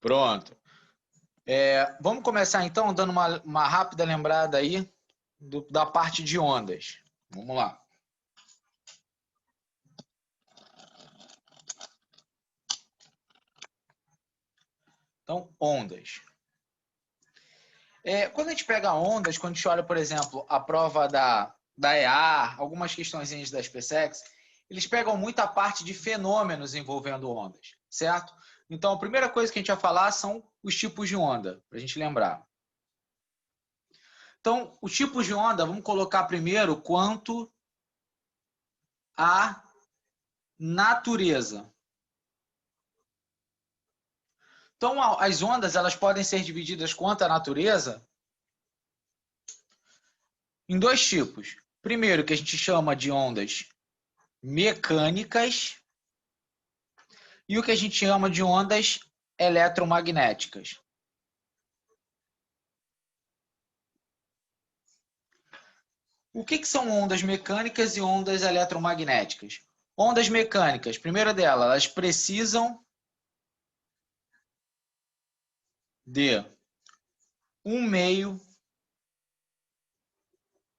Pronto. Vamos começar então dando uma rápida lembrada aí da parte de ondas. Vamos lá. Então, ondas. Quando a gente pega ondas, quando a gente olha, por exemplo, a prova da EAR, algumas questõezinhas da SpaceX, eles pegam muito a parte de fenômenos envolvendo ondas, certo? Então, a primeira coisa que a gente vai falar são os tipos de onda, para a gente lembrar. Então, os tipos de onda, vamos colocar primeiro quanto à natureza. Então, as ondas elas podem ser divididas quanto à natureza em dois tipos. Primeiro, que a gente chama de ondas mecânicas e o que a gente chama de ondas eletromagnéticas. O que são ondas mecânicas e ondas eletromagnéticas? Ondas mecânicas, primeira delas, elas precisam de um meio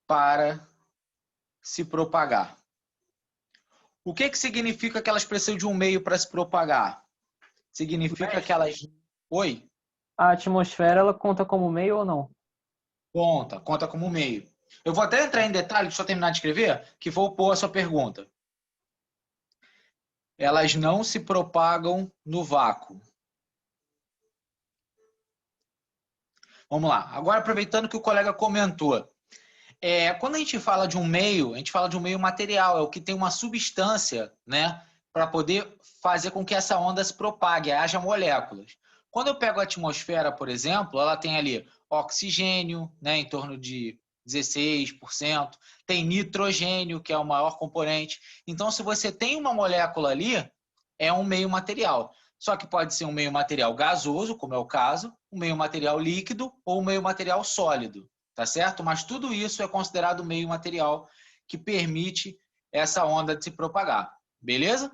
para se propagar. O que significa que elas precisam de um meio para se propagar? Significa que elas... Oi? A atmosfera, ela conta como meio ou não? Conta como meio. Eu vou até entrar em detalhe, só terminar de escrever, que vou pôr a sua pergunta. Elas não se propagam no vácuo. Vamos lá. Agora, aproveitando que o colega comentou. Quando a gente fala de um meio, a gente fala de um meio material, é o que tem uma substância, né, para poder fazer com que essa onda se propague, haja moléculas. Quando eu pego a atmosfera, por exemplo, ela tem ali oxigênio, né, em torno de 16%, tem nitrogênio, que é o maior componente. Então, se você tem uma molécula ali, é um meio material. Só que pode ser um meio material gasoso, como é o caso, um meio material líquido ou um meio material sólido, tá certo? Mas tudo isso é considerado meio material que permite essa onda de se propagar. Beleza?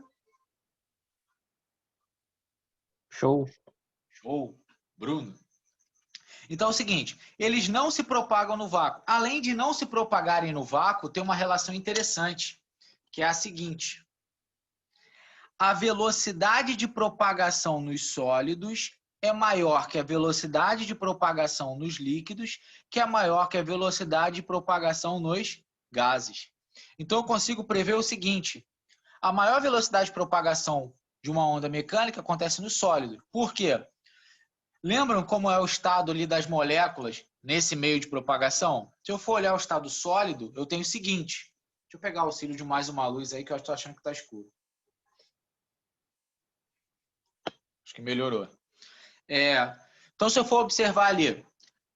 Show. Show. Bruno. Então é o seguinte, eles não se propagam no vácuo. Além de não se propagarem no vácuo, tem uma relação interessante, que é a seguinte. A velocidade de propagação nos sólidos é maior que a velocidade de propagação nos líquidos, que é maior que a velocidade de propagação nos gases. Então eu consigo prever o seguinte, a maior velocidade de propagação de uma onda mecânica acontece no sólido. Por quê? Lembram como é o estado ali das moléculas nesse meio de propagação? Se eu for olhar o estado sólido, eu tenho o seguinte. Deixa eu pegar o auxílio de mais uma luz aí que eu estou achando que está escuro. Acho que melhorou. Então, se eu for observar ali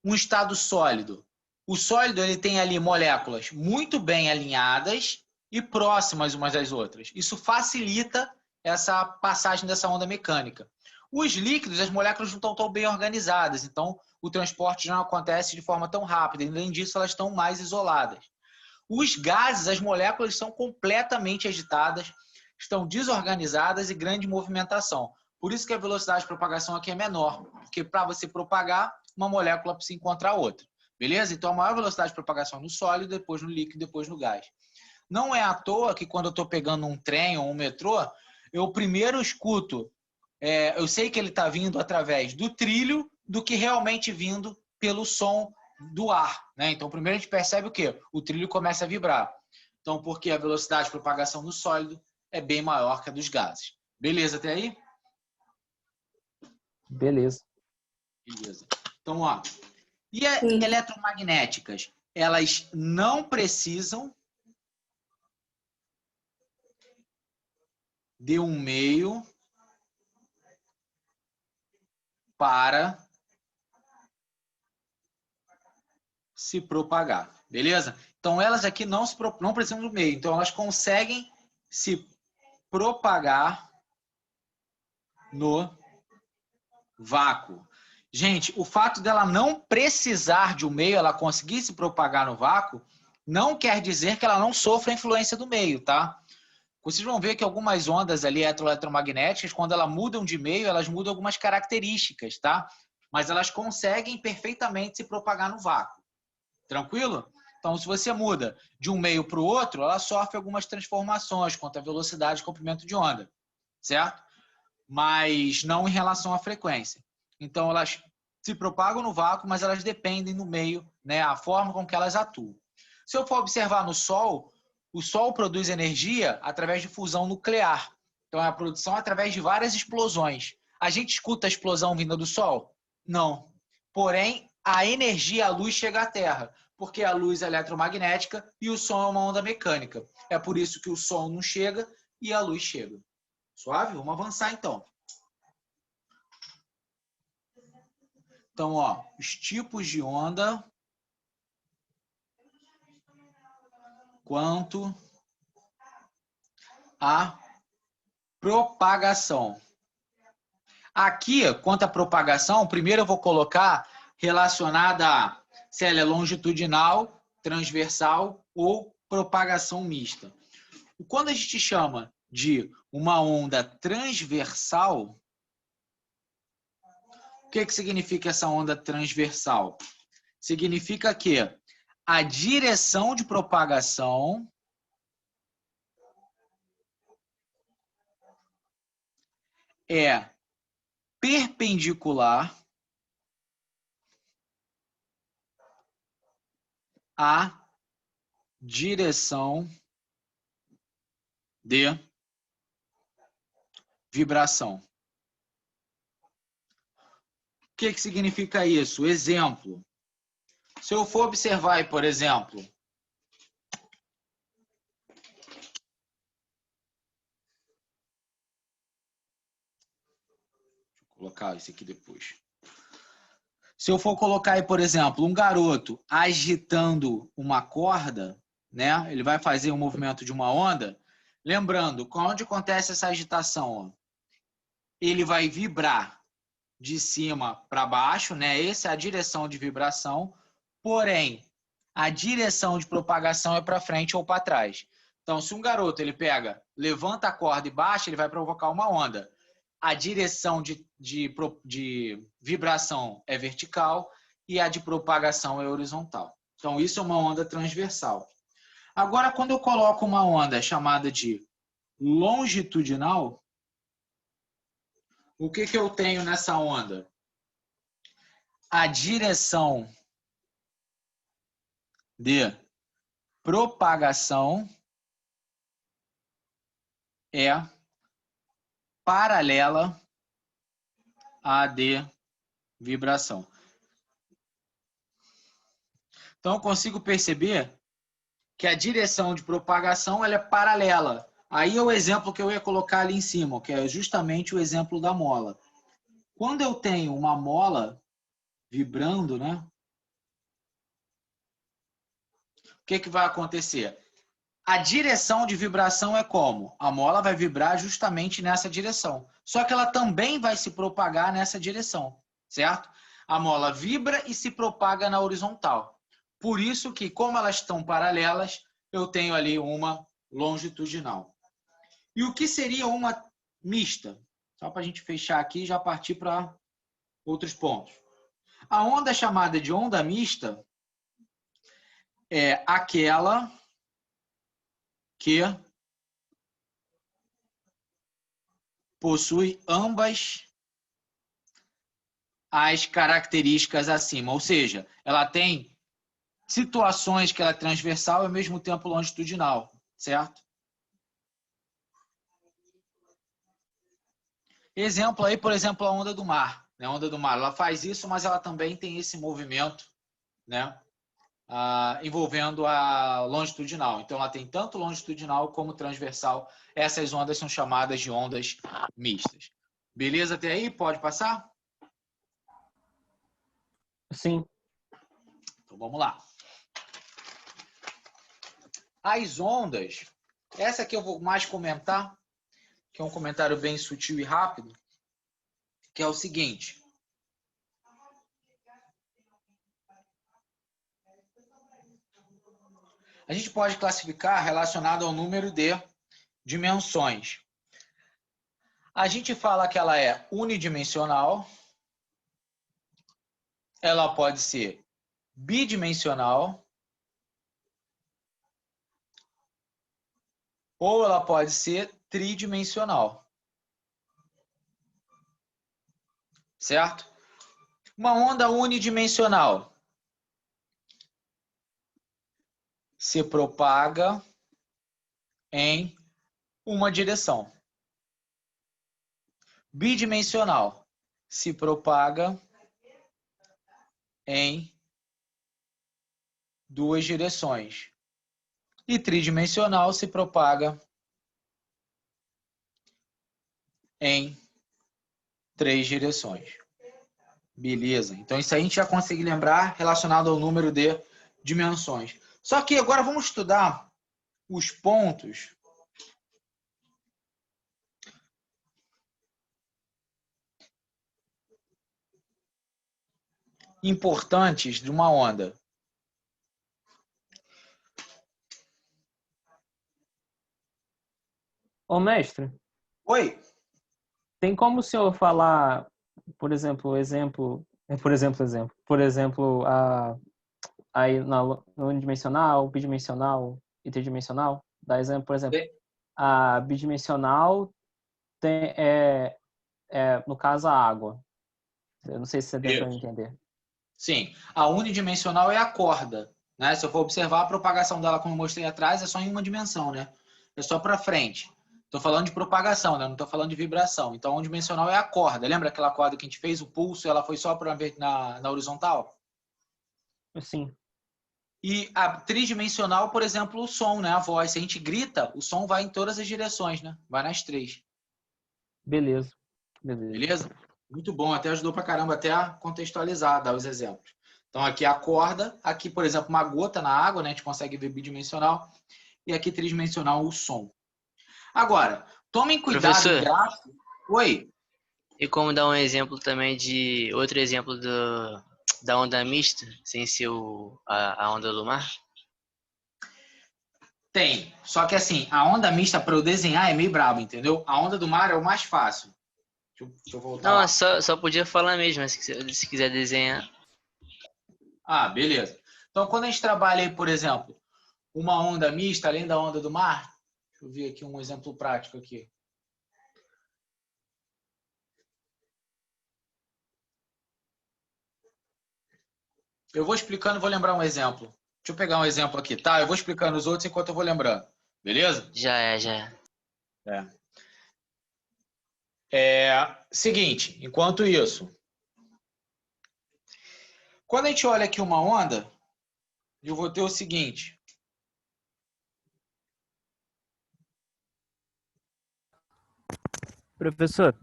um estado sólido, o sólido ele tem ali moléculas muito bem alinhadas e próximas umas das outras. Isso facilita essa passagem dessa onda mecânica. Os líquidos, as moléculas não estão tão bem organizadas, então o transporte já não acontece de forma tão rápida. Além disso, elas estão mais isoladas. Os gases, as moléculas são completamente agitadas, estão desorganizadas e grande movimentação. Por isso que a velocidade de propagação aqui é menor, porque para você propagar, uma molécula precisa encontrar outra. Beleza? Então, a maior velocidade de propagação no sólido, depois no líquido, depois no gás. Não é à toa que quando eu estou pegando um trem ou um metrô, eu primeiro escuto, eu sei que ele está vindo através do trilho do que realmente vindo pelo som do ar, né? Então, primeiro a gente percebe o quê? O trilho começa a vibrar. Então, porque a velocidade de propagação no sólido é bem maior que a dos gases. Beleza até aí? Beleza. Beleza. Então, ó. E as eletromagnéticas? Elas não precisam de um meio para se propagar. Beleza? Então, elas aqui não precisam do meio. Então, elas conseguem se propagar no vácuo. Gente, o fato dela não precisar de um meio, ela conseguir se propagar no vácuo, não quer dizer que ela não sofra a influência do meio, tá? Vocês vão ver que algumas ondas ali eletromagnéticas, quando elas mudam de meio, elas mudam algumas características, tá? Mas elas conseguem perfeitamente se propagar no vácuo. Tranquilo? Então, se você muda de um meio para o outro, ela sofre algumas transformações quanto à velocidade e comprimento de onda, certo? Mas não em relação à frequência. Então, elas se propagam no vácuo, mas elas dependem do meio, né? A forma com que elas atuam. Se eu for observar no Sol, o Sol produz energia através de fusão nuclear. Então, é a produção através de várias explosões. A gente escuta a explosão vinda do Sol? Não. Porém, a energia, a luz chega à Terra, porque a luz é eletromagnética e o som é uma onda mecânica. É por isso que o som não chega e a luz chega. Suave? Vamos avançar então. Então, ó, os tipos de onda quanto à propagação. Aqui, quanto à propagação, primeiro eu vou colocar relacionada a se ela é longitudinal, transversal ou propagação mista. Quando a gente chama de uma onda transversal, o que significa essa onda transversal? Significa que a direção de propagação é perpendicular à direção de vibração. O que significa isso? Exemplo. Se eu for observar, por exemplo, vou colocar isso aqui depois. Se eu for colocar aí, por exemplo, um garoto agitando uma corda, né? Ele vai fazer um movimento de uma onda. Lembrando, onde acontece essa agitação? Ó? Ele vai vibrar de cima para baixo, né? Essa é a direção de vibração. Porém, a direção de propagação é para frente ou para trás. Então, se um garoto ele pega, levanta a corda e baixa, ele vai provocar uma onda. A direção de vibração é vertical e a de propagação é horizontal. Então, isso é uma onda transversal. Agora, quando eu coloco uma onda chamada de longitudinal, o que eu tenho nessa onda? A direção de propagação é paralela à de vibração. Então, eu consigo perceber que a direção de propagação ela é paralela. Aí é o exemplo que eu ia colocar ali em cima, que é justamente o exemplo da mola. Quando eu tenho uma mola vibrando, né? O que vai acontecer? A direção de vibração é como? A mola vai vibrar justamente nessa direção. Só que ela também vai se propagar nessa direção, certo? A mola vibra e se propaga na horizontal. Por isso que, como elas estão paralelas, eu tenho ali uma longitudinal. E o que seria uma mista? Só para a gente fechar aqui e já partir para outros pontos. A onda chamada de onda mista é aquela que possui ambas as características acima. Ou seja, ela tem situações que ela é transversal e ao mesmo tempo longitudinal, certo? Exemplo aí, por exemplo, a onda do mar. A onda do mar, ela faz isso, mas ela também tem esse movimento, né? Envolvendo a longitudinal. Então, ela tem tanto longitudinal como transversal. Essas ondas são chamadas de ondas mistas. Beleza até aí? Pode passar? Sim. Então, vamos lá. As ondas, essa aqui eu vou mais comentar, que é um comentário bem sutil e rápido, que é o seguinte. A gente pode classificar relacionado ao número dimensões. A gente fala que ela é unidimensional, ela pode ser bidimensional, ou ela pode ser tridimensional. Certo? Uma onda unidimensional se propaga em uma direção. Bidimensional se propaga em duas direções. E tridimensional se propaga em três direções. Beleza. Então, isso aí a gente já consegue lembrar relacionado ao número de dimensões. Só que agora vamos estudar os pontos importantes de uma onda. Ô, mestre, Oi? tem como o senhor falar, por exemplo, aí no unidimensional, bidimensional e tridimensional? Dá exemplo, por exemplo, a bidimensional no caso, a água. Eu não sei se você deu para entender. Sim. A unidimensional é a corda, né? Se eu for observar a propagação dela, como eu mostrei atrás, é só em uma dimensão, né? É só para frente. Estou falando de propagação, né? Não estou falando de vibração. Então, a unidimensional é a corda. Lembra aquela corda que a gente fez, o pulso, ela foi só na horizontal? Sim. E a tridimensional, por exemplo, o som, né? A voz. Se a gente grita, o som vai em todas as direções, né? Vai nas três. Beleza. Beleza? Muito bom. Até ajudou pra caramba até a contextualizar, dar os exemplos. Então, aqui a corda. Aqui, por exemplo, uma gota na água, né? A gente consegue ver bidimensional. E aqui tridimensional, o som. Agora, tomem cuidado Professor, em gráfico. Oi. e como dar um exemplo também outro exemplo da onda mista, sem ser a onda do mar? Tem. Só que assim, a onda mista para eu desenhar é meio brabo, entendeu? A onda do mar é o mais fácil. Deixa eu voltar Não, lá. só podia falar mesmo, mas se quiser desenhar. Ah, beleza. Então, quando a gente trabalha aí, por exemplo, uma onda mista, além da onda do mar, deixa eu ver aqui um exemplo prático aqui. Eu vou explicando e vou lembrar um exemplo. Deixa eu pegar um exemplo aqui, tá? Eu vou explicando os outros enquanto eu vou lembrando. Beleza? Já é. Seguinte, enquanto isso. Quando a gente olha aqui uma onda, eu vou ter o seguinte. Professor,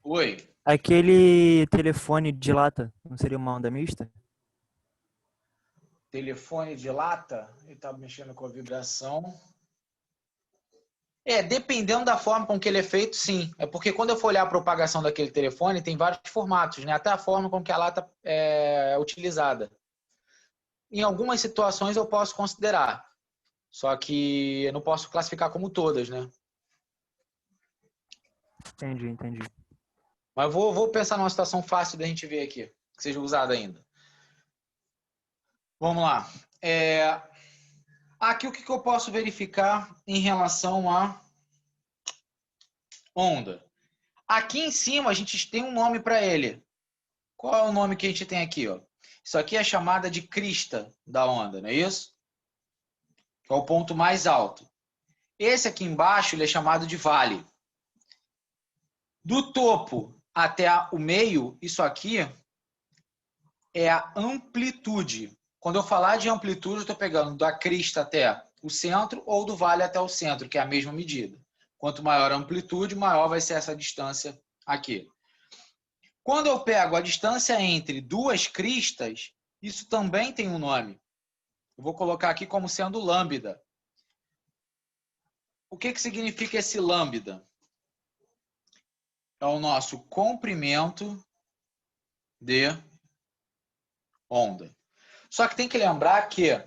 Oi. aquele telefone de lata não seria uma onda mista? Telefone de lata, ele está mexendo com a vibração. Dependendo da forma com que ele é feito, sim. É porque quando eu for olhar a propagação daquele telefone, tem vários formatos, né? Até a forma com que a lata é utilizada. Em algumas situações eu posso considerar, só que eu não posso classificar como todas, né? Entendi. Mas vou pensar numa situação fácil da gente ver aqui, que seja usada ainda. Vamos lá. Aqui o que eu posso verificar em relação a onda? Aqui em cima a gente tem um nome para ele. Qual é o nome que a gente tem aqui? Ó? Isso aqui é chamada de crista da onda, não é isso? Que é o ponto mais alto. Esse aqui embaixo ele é chamado de vale. Do topo até o meio, isso aqui é a amplitude. Quando eu falar de amplitude, eu estou pegando da crista até o centro ou do vale até o centro, que é a mesma medida. Quanto maior a amplitude, maior vai ser essa distância aqui. Quando eu pego a distância entre duas cristas, isso também tem um nome. Eu vou colocar aqui como sendo lambda. O que significa esse lambda? É o nosso comprimento de onda. Só que tem que lembrar que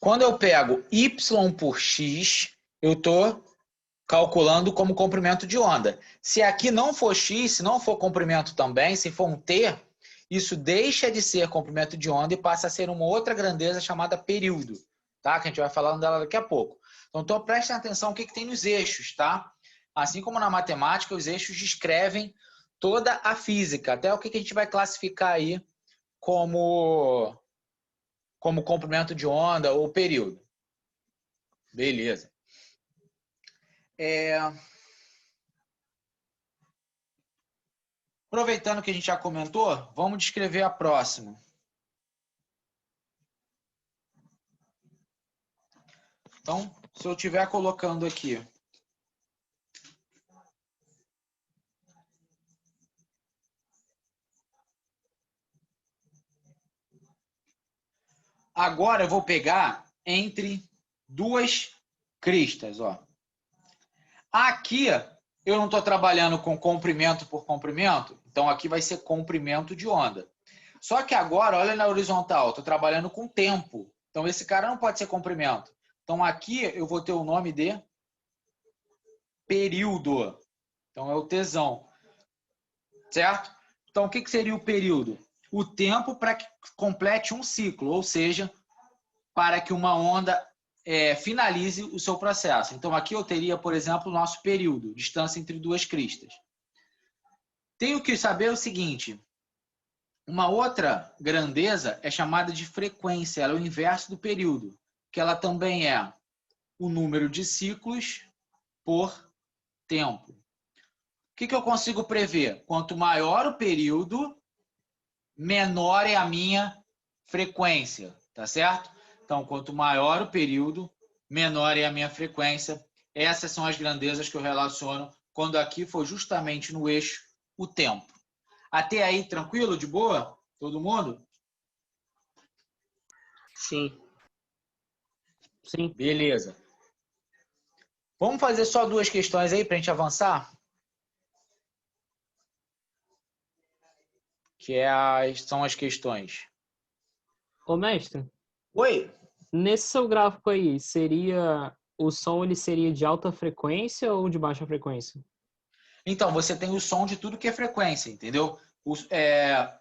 quando eu pego y por x, eu estou calculando como comprimento de onda. Se aqui não for x, se não for comprimento também, se for um t, isso deixa de ser comprimento de onda e passa a ser uma outra grandeza chamada período, tá? Que a gente vai falar dela daqui a pouco. Então, prestem atenção no que tem nos eixos, tá? Assim como na matemática, os eixos descrevem toda a física, até o que a gente vai classificar aí como comprimento de onda ou período. Beleza. Aproveitando que a gente já comentou, vamos descrever a próxima. Então, se eu estiver colocando aqui agora eu vou pegar entre duas cristas, ó. Aqui eu não estou trabalhando com comprimento por comprimento, então aqui vai ser comprimento de onda. Só que agora, olha na horizontal, estou trabalhando com tempo. Então esse cara não pode ser comprimento. Então aqui eu vou ter o nome de período. Então é o tesão. Certo? Então o que seria o período? O tempo para que complete um ciclo, ou seja, para que uma onda finalize o seu processo. Então, aqui eu teria, por exemplo, o nosso período, distância entre duas cristas. Tenho que saber o seguinte, uma outra grandeza é chamada de frequência, ela é o inverso do período, que ela também é o número de ciclos por tempo. O que eu consigo prever? Quanto maior o período, menor é a minha frequência, tá certo? Então, quanto maior o período, menor é a minha frequência. Essas são as grandezas que eu relaciono quando aqui for justamente no eixo o tempo. Até aí, tranquilo? De boa? Todo mundo? Sim. Sim. Beleza. Vamos fazer só duas questões aí para a gente avançar? São as questões. Ô, mestre, Oi? nesse seu gráfico aí, o som ele seria de alta frequência ou de baixa frequência? Então, você tem o som de tudo que é frequência, entendeu?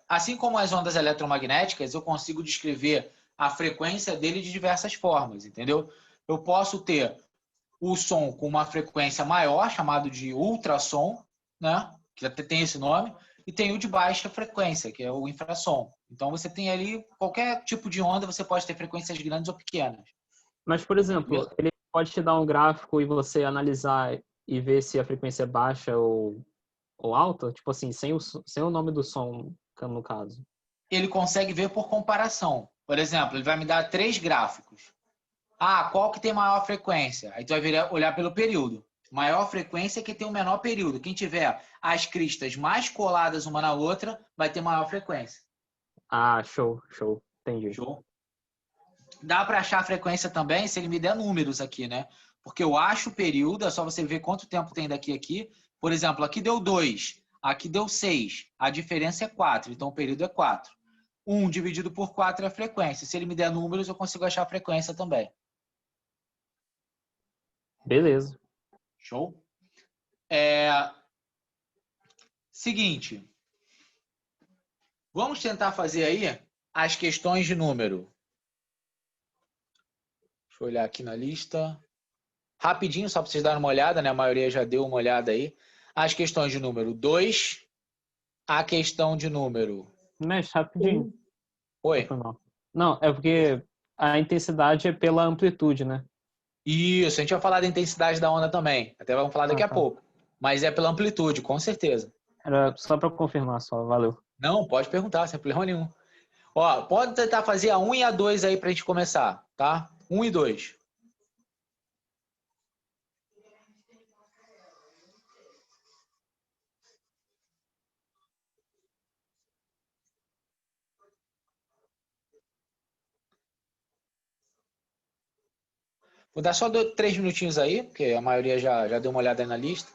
Assim como as ondas eletromagnéticas, eu consigo descrever a frequência dele de diversas formas, entendeu? Eu posso ter o som com uma frequência maior, chamado de ultrassom, né? Que até tem esse nome, e tem o de baixa frequência, que é o infrassom. Então, você tem ali qualquer tipo de onda, você pode ter frequências grandes ou pequenas. Mas, por exemplo, ele pode te dar um gráfico e você analisar e ver se a frequência é baixa ou alta? Tipo assim, sem o nome do som, no caso. Ele consegue ver por comparação. Por exemplo, ele vai me dar 3 gráficos. Ah, qual que tem maior frequência? Aí tu vai olhar pelo período. Maior frequência é que tem o menor período. Quem tiver as cristas mais coladas uma na outra, vai ter maior frequência. Ah, show. Entendi. Show? Dá para achar a frequência também se ele me der números aqui, né? Porque eu acho o período, é só você ver quanto tempo tem daqui a aqui. Por exemplo, aqui deu 2, aqui deu 6. A diferença é 4, então o período é 4. 1 dividido por 4 é a frequência. Se ele me der números, eu consigo achar a frequência também. Beleza. Show? Seguinte, vamos tentar fazer aí as questões de número. Deixa eu olhar aqui na lista. Rapidinho, só para vocês darem uma olhada, né? A maioria já deu uma olhada aí. As questões de número 2, a questão de número Mestre, rapidinho. 1. Oi. Não, é porque a intensidade é pela amplitude, né? Isso, a gente vai falar da intensidade da onda também. Até vamos falar daqui a Tá. pouco. Mas é pela amplitude, com certeza. Era só para confirmar só, valeu. Não, pode perguntar, sem problema nenhum. Ó, pode tentar fazer a 1 e a 2 aí pra gente começar, tá? 1 e 2. Vou dar só 3 minutinhos aí, porque a maioria já deu uma olhada aí na lista.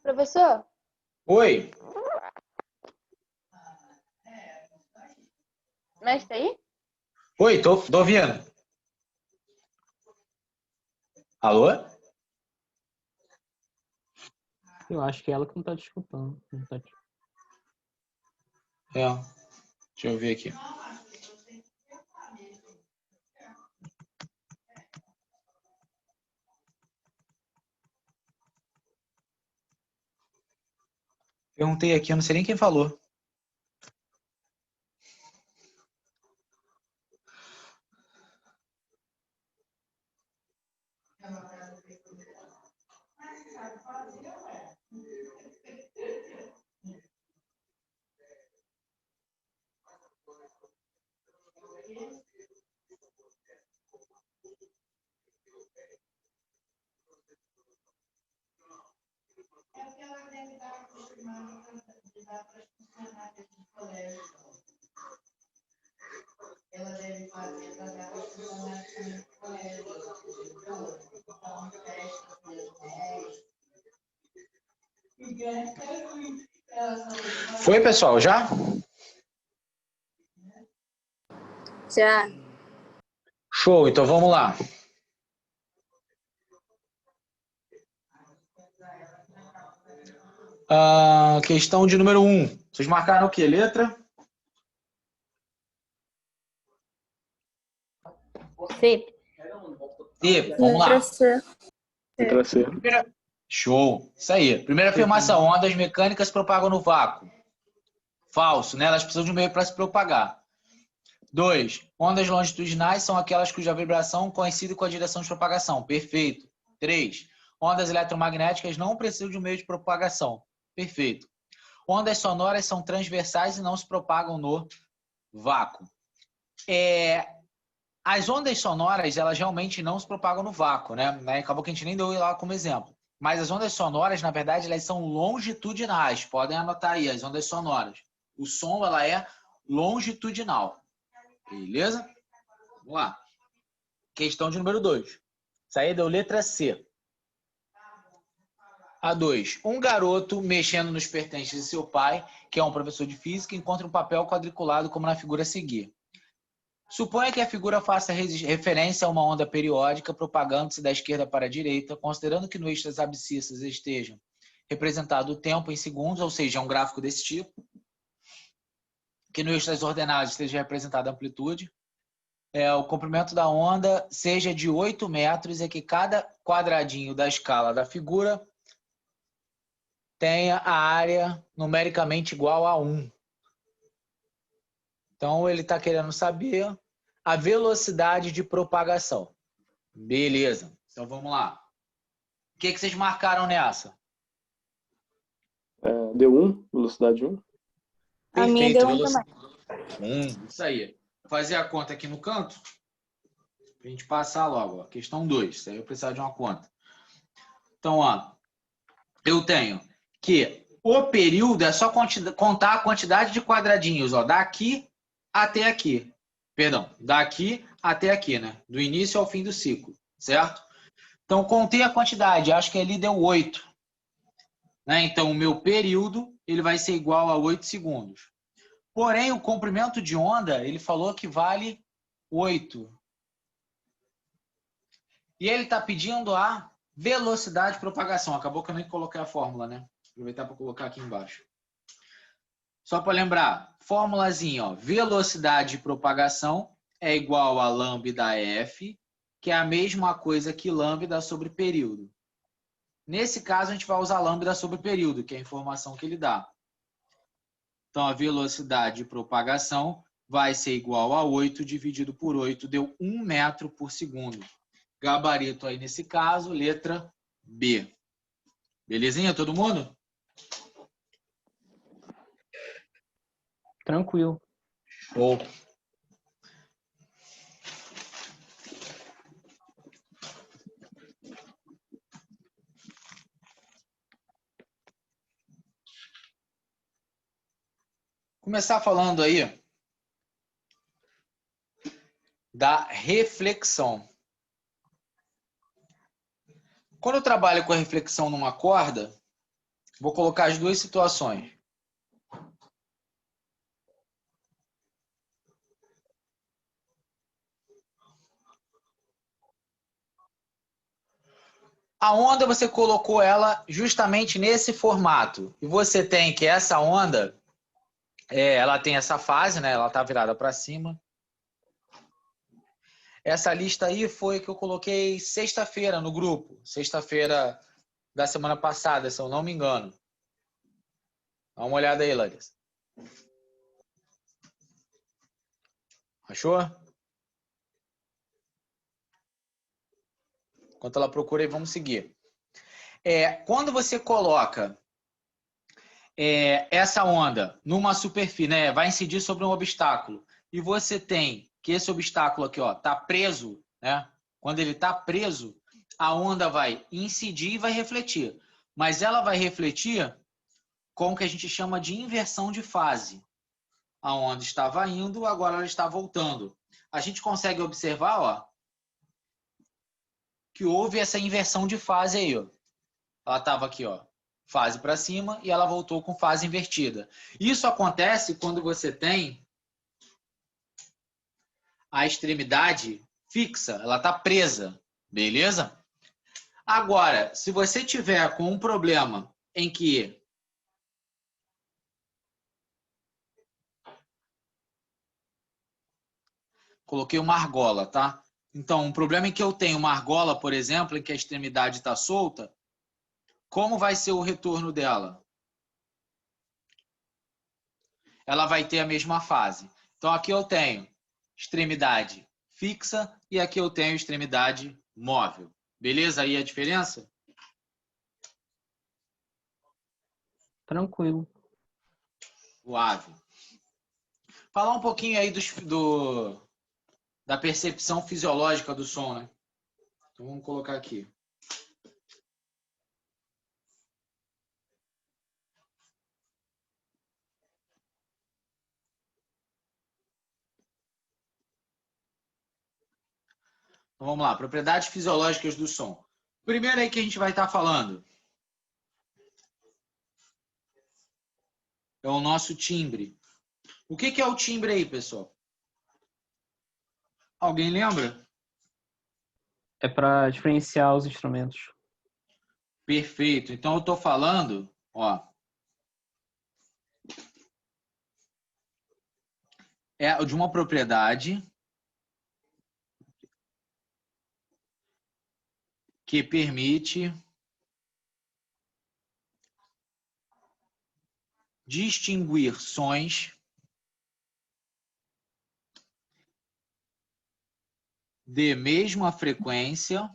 Professor, Oi. mestre aí? Oi, tô ouvindo. Alô? Eu acho que é ela que não tá te escutando. Não tá te... É. Deixa eu ver aqui. Perguntei aqui, eu não sei nem quem falou. Foi, pessoal, já? Já. Show, então vamos lá. Questão de número 1. Vocês marcaram o quê? Letra? C. C. Vamos lá. Letra C. Show. Isso aí. Primeira afirmação. Ondas mecânicas se propagam no vácuo. Falso, né? Elas precisam de um meio para se propagar. 2. Ondas longitudinais são aquelas cuja vibração coincide com a direção de propagação. Perfeito. 3. Ondas eletromagnéticas não precisam de um meio de propagação. Perfeito. Ondas sonoras são transversais e não se propagam no vácuo. As ondas sonoras, elas realmente não se propagam no vácuo, né? Acabou que a gente nem deu lá como exemplo. Mas as ondas sonoras, na verdade, elas são longitudinais. Podem anotar aí, as ondas sonoras. O som, ela é longitudinal. Beleza? Vamos lá. Questão de número 2. Isso aí deu letra C. A 2. Um garoto mexendo nos pertences de seu pai, que é um professor de física, encontra um papel quadriculado como na figura a seguir. Suponha que a figura faça referência a uma onda periódica propagando-se da esquerda para a direita, considerando que no eixo das abscissas estejam representado o tempo em segundos, ou seja, é um gráfico desse tipo, que no eixo das ordenadas esteja representada a amplitude, o comprimento da onda seja de 8 metros e que cada quadradinho da escala da figura tenha a área numericamente igual a 1. Então, ele está querendo saber a velocidade de propagação. Beleza. Então, vamos lá. O que vocês marcaram nessa? D1, velocidade 1. A minha deu 1 também. Isso aí. Vou fazer a conta aqui no canto. Para a gente passar logo. Ó. Questão 2. Isso aí eu precisar de uma conta. Então, ó, eu tenho que o período é só contar a quantidade de quadradinhos, ó, daqui até aqui. Perdão, daqui até aqui, né? Do início ao fim do ciclo, certo? Então, contei a quantidade, acho que ali deu 8. Né? Então, o meu período ele vai ser igual a 8 segundos. Porém, o comprimento de onda, ele falou que vale 8. E ele está pedindo a velocidade de propagação. Acabou que eu nem coloquei a fórmula, né? Vou aproveitar para colocar aqui embaixo. Só para lembrar, formulazinha, ó, velocidade de propagação é igual a lambda f, que é a mesma coisa que lambda sobre período. Nesse caso, a gente vai usar lambda sobre período, que é a informação que ele dá. Então, a velocidade de propagação vai ser igual a 8 dividido por 8, deu 1 metro por segundo. Gabarito aí nesse caso, letra B. Belezinha, todo mundo? Tranquilo. Ou começar falando aí da reflexão. Quando eu trabalho com a reflexão numa corda, vou colocar as duas situações. A onda você colocou ela justamente nesse formato. E você tem que essa onda, ela tem essa fase, né? Ela está virada para cima. Essa lista aí foi que eu coloquei sexta-feira no grupo. Sexta-feira da semana passada, se eu não me engano. Dá uma olhada aí, Larissa. Achou? Enquanto ela procura aí, vamos seguir. Quando você coloca essa onda numa superfície, né, vai incidir sobre um obstáculo, e você tem que esse obstáculo aqui está preso, né? Quando ele está preso, a onda vai incidir e vai refletir. Mas ela vai refletir com o que a gente chama de inversão de fase. A onda estava indo, agora ela está voltando. A gente consegue observar que houve essa inversão de fase aí. Ela estava aqui, fase para cima, e ela voltou com fase invertida. Isso acontece quando você tem a extremidade fixa, ela está presa, beleza? Agora, se você tiver com um problema em que coloquei uma argola, tá? Então, um problema em que eu tenho uma argola, por exemplo, em que a extremidade está solta, como vai ser o retorno dela? Ela vai ter a mesma fase. Então, aqui eu tenho extremidade fixa e aqui eu tenho extremidade móvel. Beleza aí a diferença? Tranquilo. Suave. Falar um pouquinho aí da percepção fisiológica do som, né? Então, vamos colocar aqui. Então, vamos lá, propriedades fisiológicas do som. Primeiro aí que a gente vai estar falando é o nosso timbre. O que é o timbre aí, pessoal? Alguém lembra? É para diferenciar os instrumentos. Perfeito. Então eu estou falando, de uma propriedade que permite distinguir sons de mesma frequência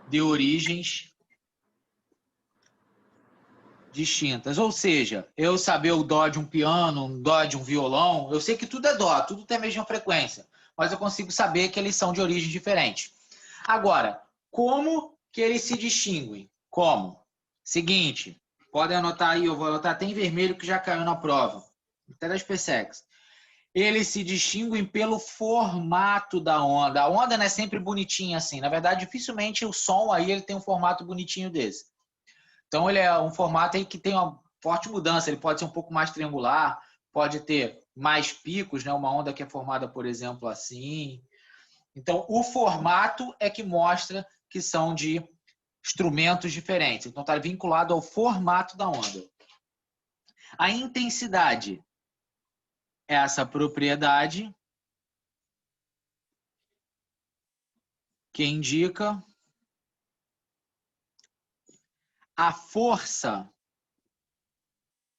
de origens distintas. Ou seja, eu saber o dó de um piano, um dó de um violão, eu sei que tudo é dó, tudo tem a mesma frequência, mas eu consigo saber que eles são de origens diferentes. Agora, como que eles se distinguem? Como? Seguinte, podem anotar aí, eu vou anotar até em vermelho que já caiu na prova, até das PSEX. Eles se distinguem pelo formato da onda. A onda não é sempre bonitinha assim. Na verdade, dificilmente o som aí ele tem um formato bonitinho desse. Então, ele é um formato aí que tem uma forte mudança. Ele pode ser um pouco mais triangular, pode ter mais picos, né? Uma onda que é formada, por exemplo, assim. Então, o formato é que mostra que são de instrumentos diferentes. Então, está vinculado ao formato da onda. A intensidade é essa propriedade que indica a força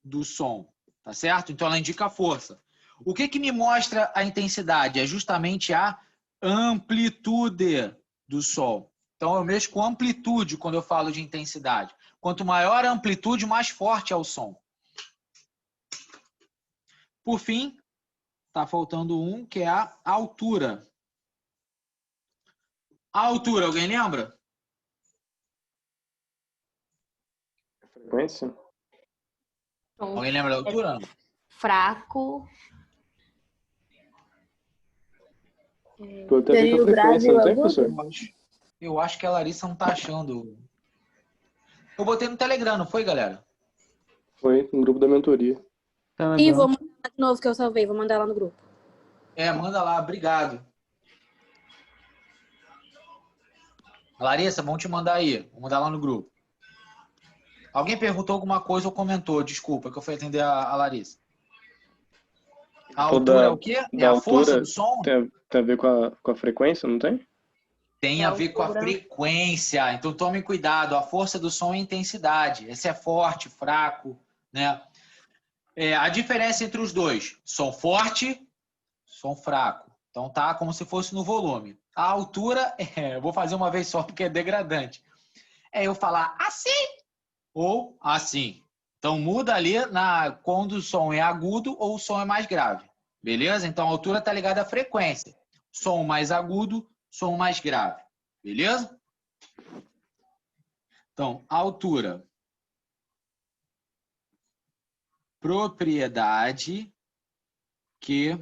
do som, tá certo? Então, ela indica a força. O que me mostra a intensidade? É justamente a amplitude do som. Então, eu mexo com amplitude quando eu falo de intensidade. Quanto maior a amplitude, mais forte é o som. Por fim, está faltando um, que é a altura. A altura, alguém lembra? Frequência? Alguém lembra da altura? Fraco. Eu até vi com a frequência, não tem, professor? Eu acho que a Larissa não tá achando. Eu botei no Telegram, não foi, galera? Foi no grupo da mentoria. E vou mandar de novo que eu salvei. Vou mandar lá no grupo. Manda lá, obrigado. Larissa, vamos te mandar aí. Vou mandar lá no grupo. Alguém perguntou alguma coisa ou comentou? Desculpa, que eu fui atender a Larissa. A altura é o quê? É a força do som? Tem a ver com a frequência, não tem? Tem a ver com a frequência. Então, tome cuidado. A força do som é a intensidade. Esse é forte, fraco, né? A diferença entre os dois. Som forte, som fraco. Então, tá como se fosse no volume. A altura, eu vou fazer uma vez só porque é degradante. É eu falar assim ou assim. Então, muda ali quando o som é agudo ou o som é mais grave. Beleza? Então, a altura está ligada à frequência. Som mais agudo, som mais grave. Beleza? Então, altura. Propriedade que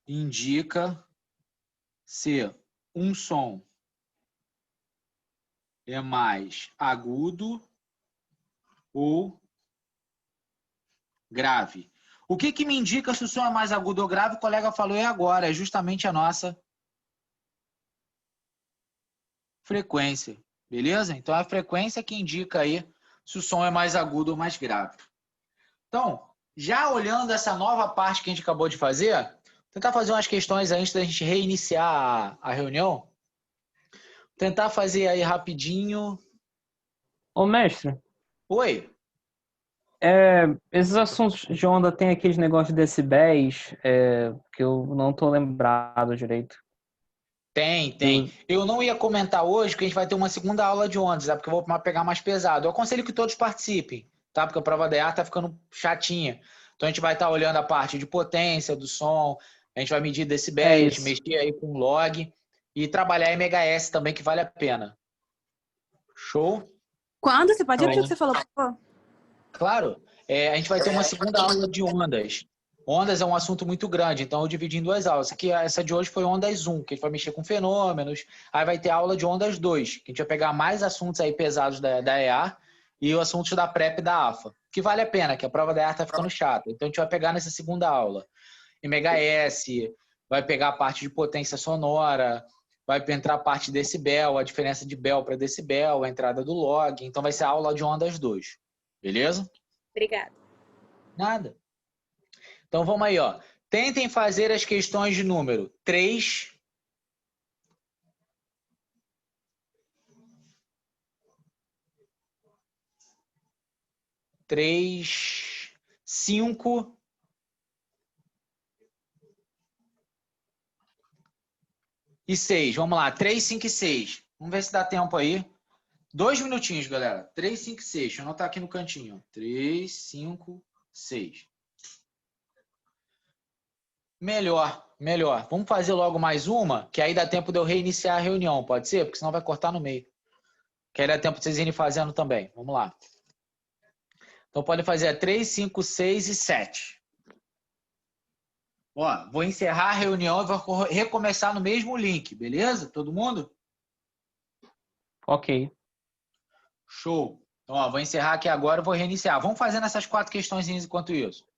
indica se um som é mais agudo ou grave. O que me indica se o som é mais agudo ou grave? O colega falou agora, é justamente a nossa frequência, beleza? Então, é a frequência que indica aí se o som é mais agudo ou mais grave. Então, já olhando essa nova parte que a gente acabou de fazer, vou tentar fazer umas questões antes da gente reiniciar a reunião. Vou tentar fazer aí rapidinho. Ô, mestre. Oi. Esses assuntos de onda tem aqueles negócios de decibéis que eu não tô lembrado direito. Tem. Eu não ia comentar hoje, porque a gente vai ter uma segunda aula de ondas, porque eu vou pegar mais pesado. Eu aconselho que todos participem, tá? Porque a prova da EAR tá ficando chatinha. Então a gente vai estar olhando a parte de potência do som, a gente vai medir decibéis, mexer aí com log e trabalhar MHz também, que vale a pena. Show? Quando? Você pode repetir o que você falou, por favor? Claro. A gente vai ter uma segunda aula de ondas. Ondas é um assunto muito grande, então eu dividi em duas aulas. Essa de hoje foi ondas 1, que a gente vai mexer com fenômenos. Aí vai ter a aula de ondas 2, que a gente vai pegar mais assuntos aí pesados da EAR e os assuntos da PrEP e da AFA, que vale a pena, que a prova da EAR tá ficando chata. Então a gente vai pegar nessa segunda aula. MHz, vai pegar a parte de potência sonora, vai entrar a parte de decibel, a diferença de bel para decibel, a entrada do log. Então vai ser a aula de ondas 2. Beleza? Obrigada. Nada. Então vamos aí, ó. Tentem fazer as questões de número 3, 5 e 6. Vamos lá, 3, 5 e 6. Vamos ver se dá tempo aí. 2 minutinhos, galera. 3, 5 e 6. Deixa eu anotar aqui no cantinho. 3, 5, 6. Melhor. Vamos fazer logo mais uma, que aí dá tempo de eu reiniciar a reunião, pode ser? Porque senão vai cortar no meio. Que aí dá tempo de vocês irem fazendo também. Vamos lá. Então pode fazer a 3, 5, 6 e 7. Ó, vou encerrar a reunião e vou recomeçar no mesmo link, beleza? Todo mundo? Ok. Show. Então, ó, vou encerrar aqui agora e vou reiniciar. Vamos fazendo essas 4 questões enquanto isso.